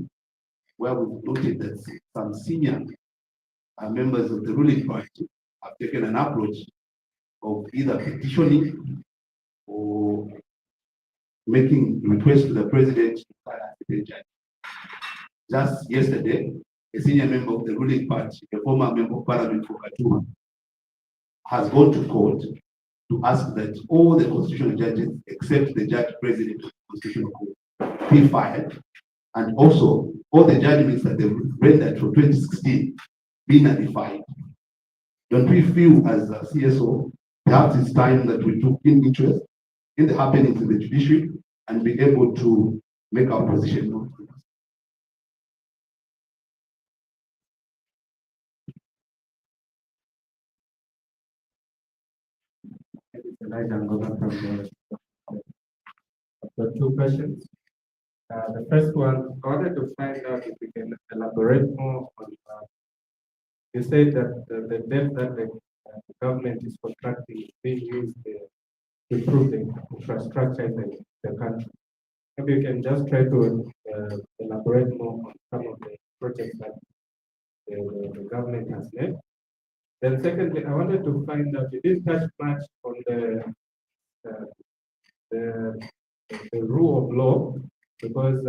where we've noted that some senior members of the ruling party have taken an approach of either petitioning or making requests to the president to fire the judge. Just yesterday, a senior member of the ruling party, a former member of parliament for Katuma, has gone to court to ask that all the constitutional judges, except the judge president of the Constitutional Court, be fired, and also all the judgments that they rendered from 2016 be nullified. Don't we feel as a CSO, perhaps it's time that we took in interest in the happenings in the judiciary and be able to make our position known to us? got two questions. The first one, I wanted to find out if you can elaborate more on, you said that the debt that the government is contracting is being used to improve the infrastructure in the country. Maybe you can just try to elaborate more on some of the projects that the government has made. Then secondly, I wanted to find out, you didn't touch much on the rule of law, because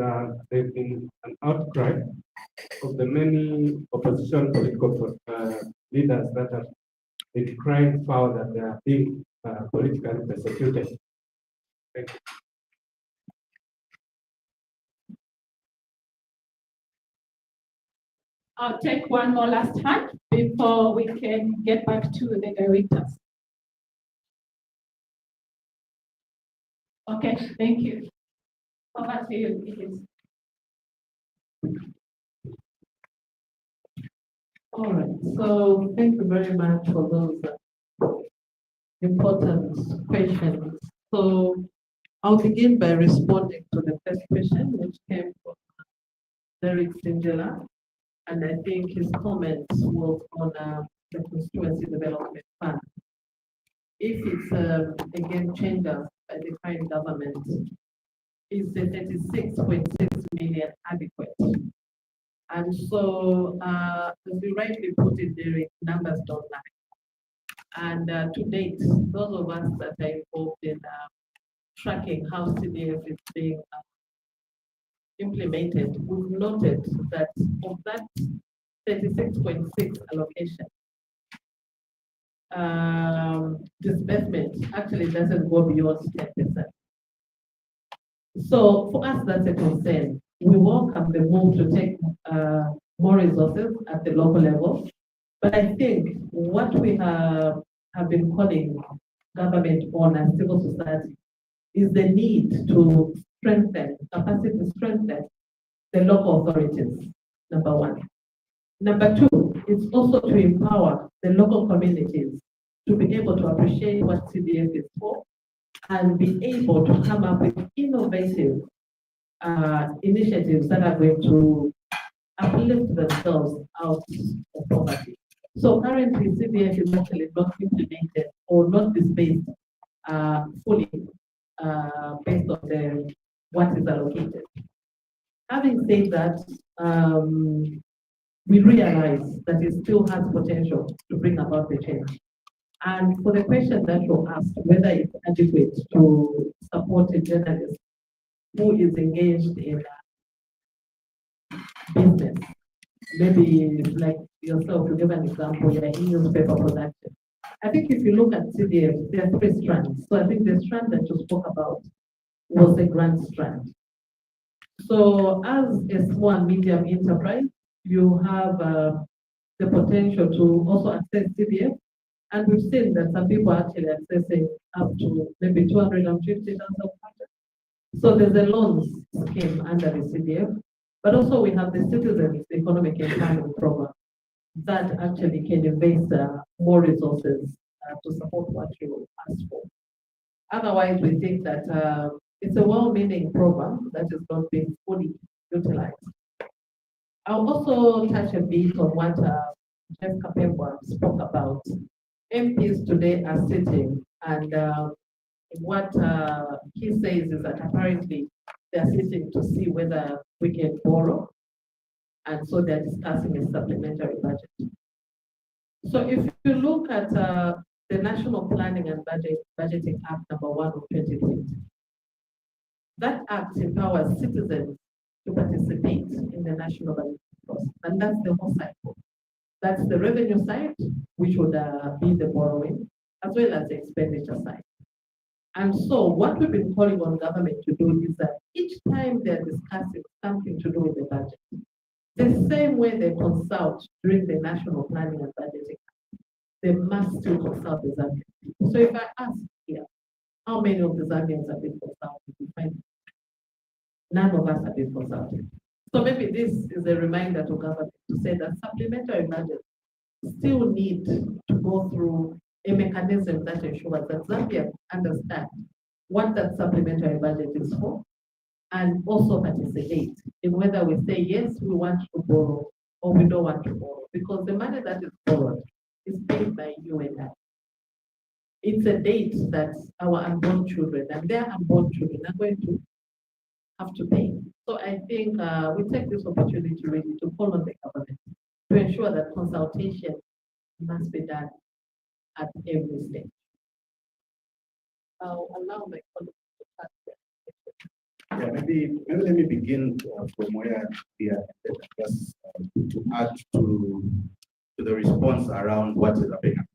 there's been an outcry of the many opposition political leaders that have been crying foul that they are being politically persecuted. Thank you. I'll take one more last hand before we can get back to the directors. Okay, thank you. Over to you, please. All right, so thank you very much for those important questions. So I'll begin by responding to the first question, which came from Derek Singela, and I think his comments was on the constituency development fund. If it's a game changer by the current government, is the 36.6 million adequate? And so, as you rightly put it, Derek, numbers don't lie. And to date, those of us that are involved in tracking how CDF is being implemented, we've noted that of that 36.6 allocation, disbursement actually doesn't go beyond 10%. So for us, that's a concern. We welcome the move to take more resources at the local level, but I think what we have been calling government on and civil society is the need to strengthen the local authorities, number one. Number two, it's also to empower the local communities to be able to appreciate what CDF is for and be able to come up with innovative initiatives that are going to uplift themselves out of poverty. So currently, CDF is actually not implemented or not disbursed fully based on what is allocated. Having said that, we realize that it still has potential to bring about the change. And for the question that you asked, whether it's adequate to support a journalist who is engaged in business, maybe like yourself, to give an example, you're in newspaper production. I think if you look at CDF, there are three strands. So I think the strand that you spoke about was the grant strand. So as a small and medium enterprise, you have the potential to also access CDF. And we've seen that some people are actually accessing up to maybe 250,000. So there's a loans scheme under the CDF, but also we have the Citizens Economic Empowerment Program that actually can invest more resources to support what you asked for. Otherwise, we think that it's a well-meaning program that is not being fully utilized. I'll also touch a bit on what Jeff Kapemba spoke about. MPs today are sitting, and what he says is that apparently they're sitting to see whether we can borrow, and so they're discussing a supplementary budget. So if you look at the National Planning and Budgeting Act number 1 of 2020, that act empowers citizens to participate in the national budget process, and that's the whole cycle. That's the revenue side, which would be the borrowing, as well as the expenditure side. And so what we've been calling on government to do is that each time they're discussing something to do with the budget, the same way they consult during the National Planning and Budgeting, they must still consult the Zambians. So if I ask here, how many of the Zambians have been consulted? We find none of us have been consulted. So maybe this is a reminder to government to say that supplementary budgets still need to go through a mechanism that ensures that Zambia understand what that supplementary budget is for, and also participate in whether we say, yes, we want to borrow or we don't want to borrow, because the money that is borrowed is paid by you and I. It's a date that our unborn children and their unborn children are going to have to pay. So I think we take this opportunity really to call on the government to ensure that consultation must be done at every stage. I'll allow my colleagues to start there. Yeah, maybe let me begin from where we are, just to add to the response around what is happening at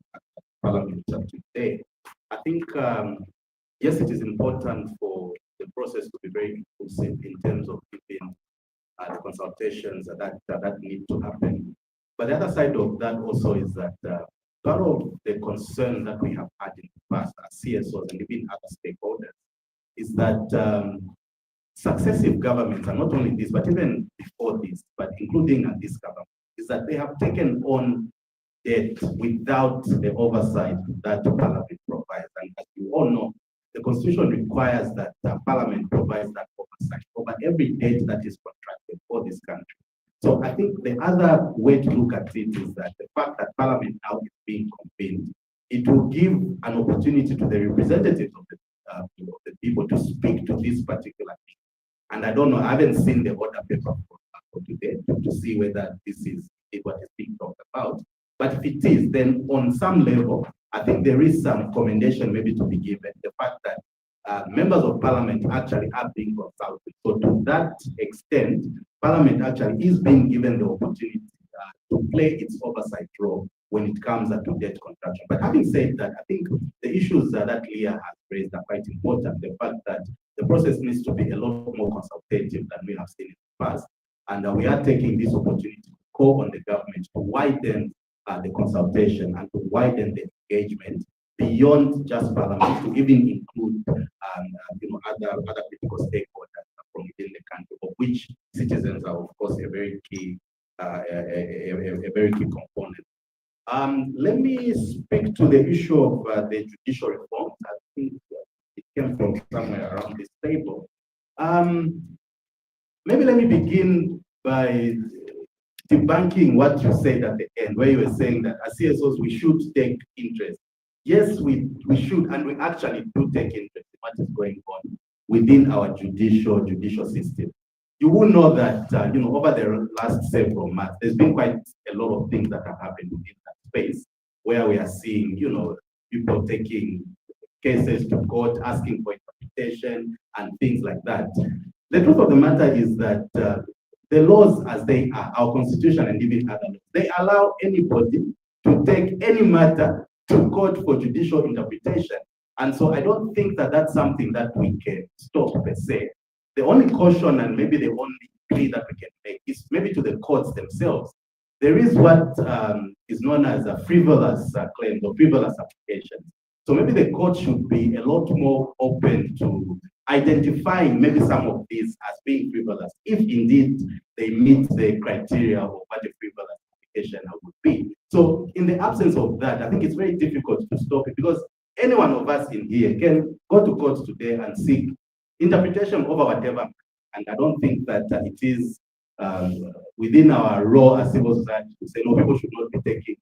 Parliament today. I think, yes, it is important for the process to be very inclusive in terms of giving the consultations that need to happen. But the other side of that also is that part of the concern that we have had in the past as CSOs and even other stakeholders is that successive governments, and not only this, but even before this, but including this government, is that they have taken on debt without the oversight that Parliament provides. And as you all know, the Constitution requires that Parliament provides that oversight over every debt that is contracted for this country. So I think the other way to look at it is that the fact that Parliament now is being convened, it will give an opportunity to the representatives of the people to speak to this particular issue. And I don't know, I haven't seen the order paper for today to see whether this is what is being talked about. But if it is, then on some level, I think there is some commendation maybe to be given. The fact that members of Parliament actually are being consulted. So to that extent, Parliament actually is being given the opportunity to play its oversight role when it comes to debt contraction. But having said that, I think the issues that Leah has raised are quite important. The fact that the process needs to be a lot more consultative than we have seen in the past. And we are taking this opportunity to call on the government to widen the consultation and to widen the engagement beyond just Parliament, to even include other critical stakeholders from within the country, of which citizens are, of course, a very key component. Let me speak to the issue of the judicial reform. I think it came from somewhere around this table. Maybe let me begin by debunking what you said at the end, where you were saying that as CSOs, we should take interest. Yes, we should, and we actually do take interest in what is going on within our judicial system. You will know that over the last several months, there's been quite a lot of things that have happened within that space, where we are seeing people taking cases to court, asking for interpretation and things like that. The truth of the matter is that the laws as they are, our constitution and even other laws, they allow anybody to take any matter to court for judicial interpretation. And so I don't think that that's something that we can stop per se. The only caution and maybe the only plea that we can make is maybe to the courts themselves. There is what is known as a frivolous claims or frivolous applications. So maybe the court should be a lot more open to identifying maybe some of these as being frivolous, if indeed they meet the criteria of what a frivolous application would be. So in the absence of that, I think it's very difficult to stop it, because any one of us in here can go to court today and seek interpretation over whatever. And I don't think that it is within our role as civil society to say, no, people should not be taking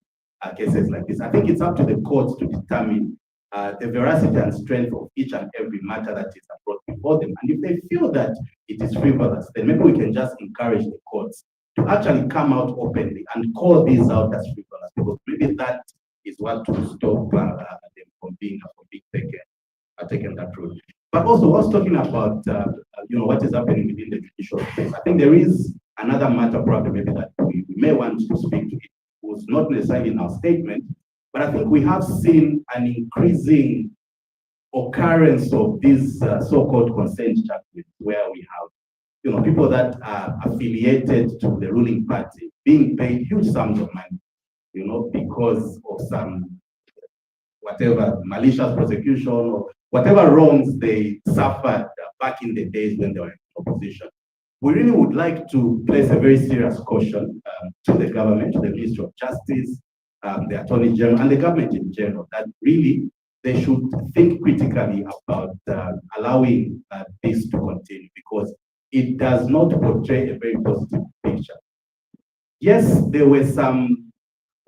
cases like this. I think it's up to the courts to determine the veracity and strength of each and every matter that is brought before them. And if they feel that it is frivolous, then maybe we can just encourage the courts to actually come out openly and call these out as frivolous, because maybe that is what will stop them from being taken that route. But also, I was talking about what is happening within the judicial space. I think there is another matter probably maybe that we may want to speak to. It was not necessarily in our statement, but I think we have seen an increasing occurrence of these so-called consent judgments, where we have people that are affiliated to the ruling party being paid huge sums of money, because of some whatever malicious prosecution or whatever wrongs they suffered back in the days when they were in opposition. We really would like to place a very serious caution to the government, to the Ministry of Justice, the Attorney General, and the government in general, that really they should think critically about allowing this to continue, because it does not portray a very positive picture. Yes, there were some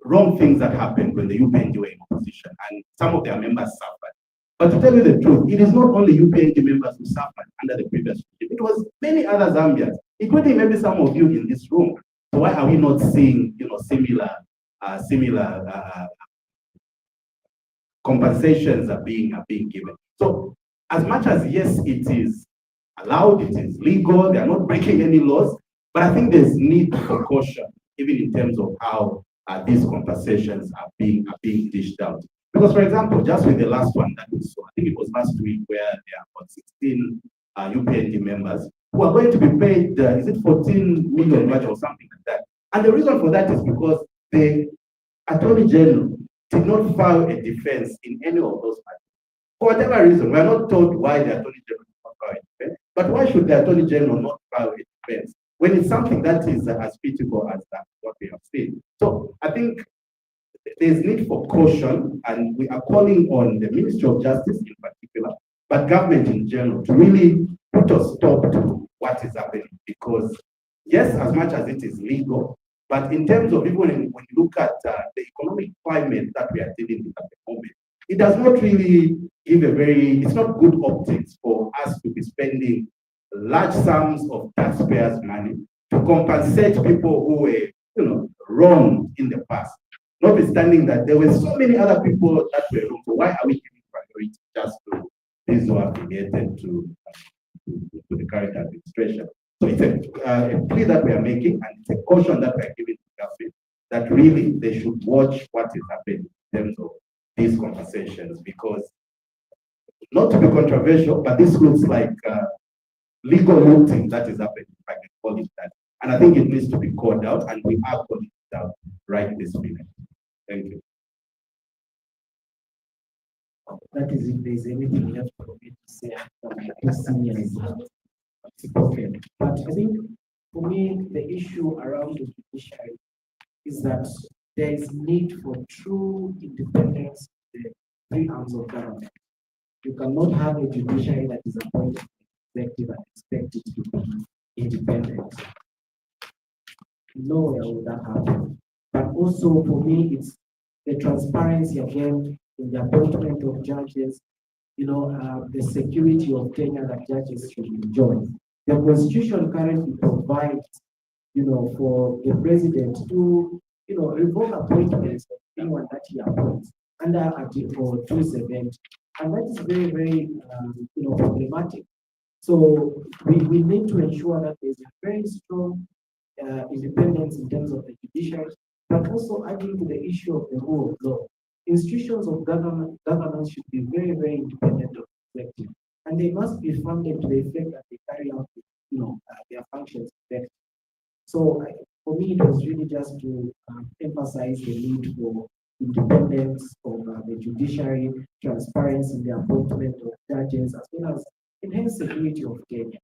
wrong things that happened when the UPND were in opposition, and some of their members suffered. But to tell you the truth, it is not only UPND members who suffered under the previous regime. It was many other Zambians, including maybe some of you in this room. So why are we not seeing, similar compensations are being given? So as much as yes, it is allowed, it is legal, they are not breaking any laws, but I think there's need for caution, even in terms of how these compensations are being dished out. Because, for example, just with the last one that we saw, I think it was last week, where there are about 16 UPND members who are going to be paid, is it 14 million or something like that? And the reason for that is because the Attorney General did not file a defense in any of those matters. For whatever reason, we are not told why the Attorney General did not file a defense, but why should the Attorney General not file a defense when it's something that is as critical as that, what we have seen? So I think there's need for caution, and we are calling on the Ministry of Justice in particular, but government in general, to really put a stop to what is happening. Because yes, as much as it is legal, but in terms of even when you look at the economic climate that we are dealing with at the moment, it does not really give it's not good optics for us to be spending large sums of taxpayers' money to compensate people who were, wronged in the past. Notwithstanding that there were so many other people that were wrong. So why are we giving priority just to these who are affiliated to the current administration? So it's a plea that we are making, and it's a caution that we are giving to government, that really they should watch what is happening in terms of these conversations, because, not to be controversial, but this looks like legal looting that is happening, if I can call it that. And I think it needs to be called out, and we are calling it out right this minute. Thank you. That is, if there's anything left for me to say after my seniors spoken. But I think for me, the issue around the judiciary is that there is need for true independence in the three arms of government. You cannot have a judiciary that is appointed executive and expect it to be independent. Nowhere will that happen. But also for me, it's the transparency again in the appointment of judges, the security of tenure that judges should enjoy. The Constitution currently provides, for the president to, revoke appointments of anyone that he appoints under Article 270, and that is very, very, problematic. So we need to ensure that there's a very strong independence in terms of the judiciary, but also adding to the issue of the rule of law. Institutions of governance should be very, very independent of the executive, and they must be funded to the effect that they carry out, their functions effectively. So for me, it was really just to emphasize the need for independence of the judiciary, transparency in the appointment of judges, as well as enhanced security of tenure.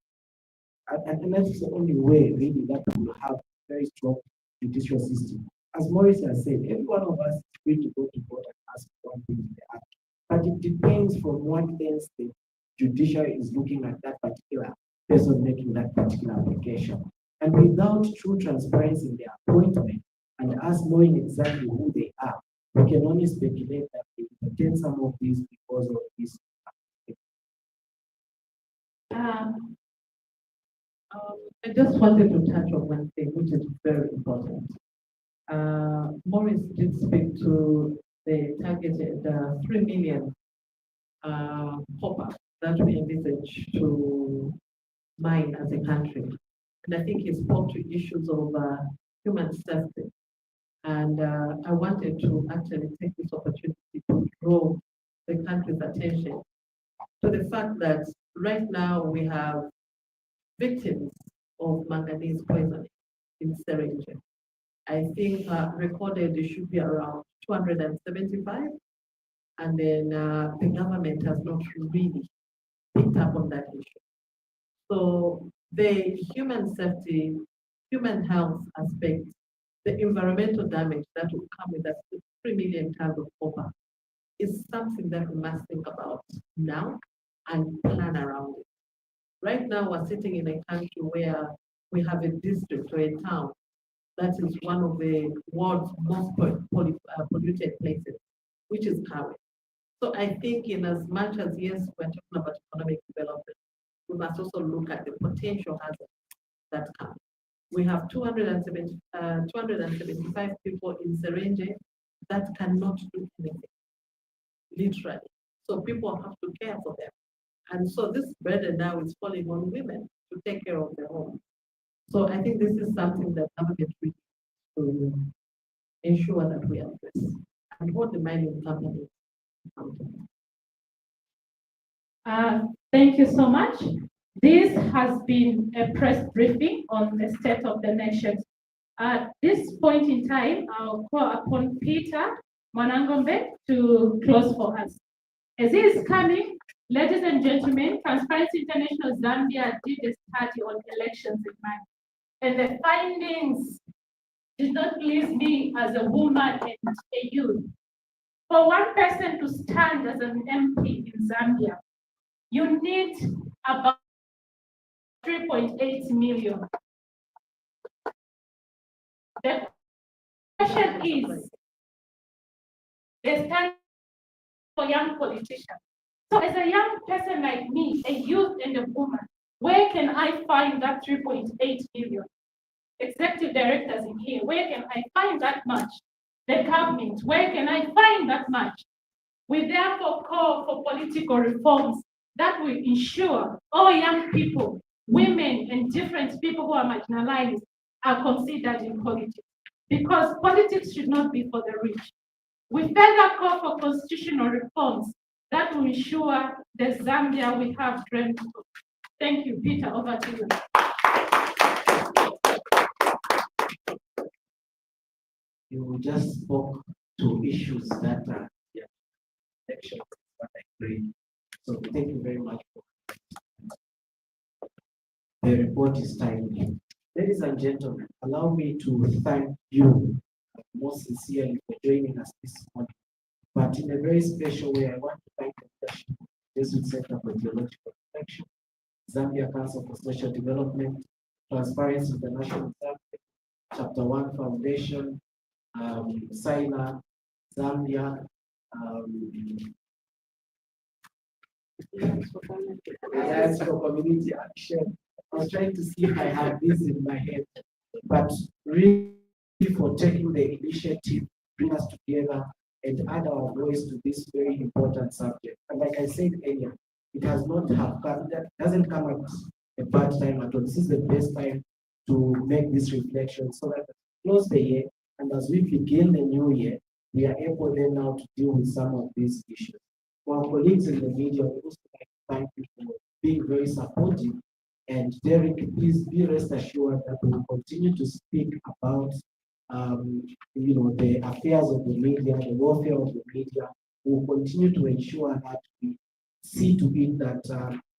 And that's the only way, really, that we will have a very strong judicial system. As Maurice has said, every one of us is free to go to court and ask for one thing in the act. But it depends from what lens the judiciary is looking at that particular person making that particular application. And without true transparency in their appointment and us knowing exactly who they are, we can only speculate that they obtain some of these because of this. I just wanted to touch on one thing, which is very important. Maurice did speak to the targeted 3 million copper that we envisage to mine as a country. And I think he spoke to issues of human safety. And I wanted to actually take this opportunity to draw the country's attention to the fact that right now we have victims of manganese poisoning in Serengeti. I think recorded it should be around 275, and then the government has not really picked up on that issue. So the human safety, human health aspect, the environmental damage that will come with that 3 million tons of copper is something that we must think about now and plan around it. Right now, we're sitting in a country where we have a district or a town that is one of the world's most polluted places, which is Kawe. So I think in as much as, yes, we're talking about economic development, we must also look at the potential hazards that come. We have 275 people in Serenge that cannot do anything, literally. So people have to care for them. And so this burden now is falling on women to take care of their home. So I think this is something that government really to ensure that we address and hold the mining companies accountable. Thank you so much. This has been a press briefing on the state of the nation. At this point in time, I'll call upon Peter Mwanangombe to close for us. As he is coming, ladies and gentlemen, Transparency International Zambia did a study on elections in mind. And the findings did not please me as a woman and a youth. For one person to stand as an MP in Zambia, you need about 3.8 million. The question is, the stand for young politicians. So as a young person like me, a youth and a woman, where can I find that 3.8 million? Executive directors in here, where can I find that much? The government, where can I find that much? We therefore call for political reforms that will ensure all young people, women, and different people who are marginalized are considered in politics. Because politics should not be for the rich. We further call for constitutional reforms that will ensure the Zambia we have dreamt of. Thank you. Peter, over to you. You just spoke to issues that are elections, what I agree. So thank you very much for the report is timely. Ladies and gentlemen, allow me to thank you most sincerely for joining us this morning. But in a very special way, I want to thank the Jesuit Center for Geological Protection, Zambia Council for Social Development, Transparency International Zambia, Chapter 1 Foundation, SINA, Zambia, Alliance for Community Action. I was trying to see if I have this in my head, but really for taking the initiative, bring us together and add our voice to this very important subject. And like I said earlier, it has not have come, that doesn't come at a bad time at all. This is the best time to make this reflection so that we close the year, and as we begin the new year, we are able then now to deal with some of these issues. For our colleagues in the media, we also like to thank you for being very supportive. And Derek, please be rest assured that we will continue to speak about the affairs of the media, the welfare of the media. We will continue to ensure that we see to it that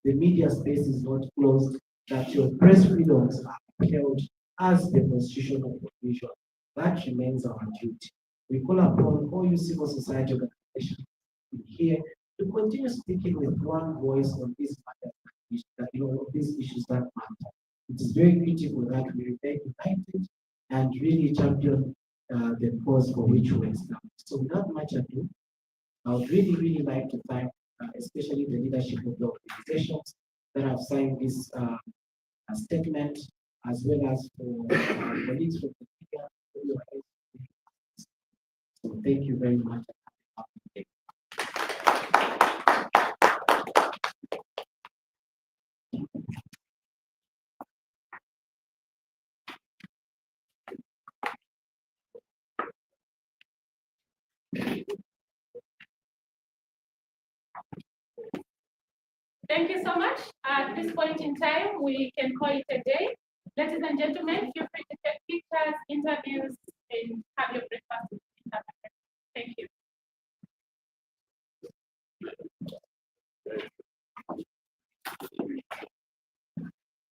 the media space is not closed, that your press freedoms are upheld as the constitutional provision. That remains our duty. We call upon all you civil society organizations here to continue speaking with one voice on these matters, these issues that matter. It is very critical that we remain united and really champion the cause for which we established. So without much ado, I would really like to thank especially the leadership of the organizations that have signed this statement, as well as for colleagues from the media. So thank you very much. Thank you so much. At this point in time, we can call it a day. Ladies and gentlemen, feel free to take pictures, interviews, and have your breakfast.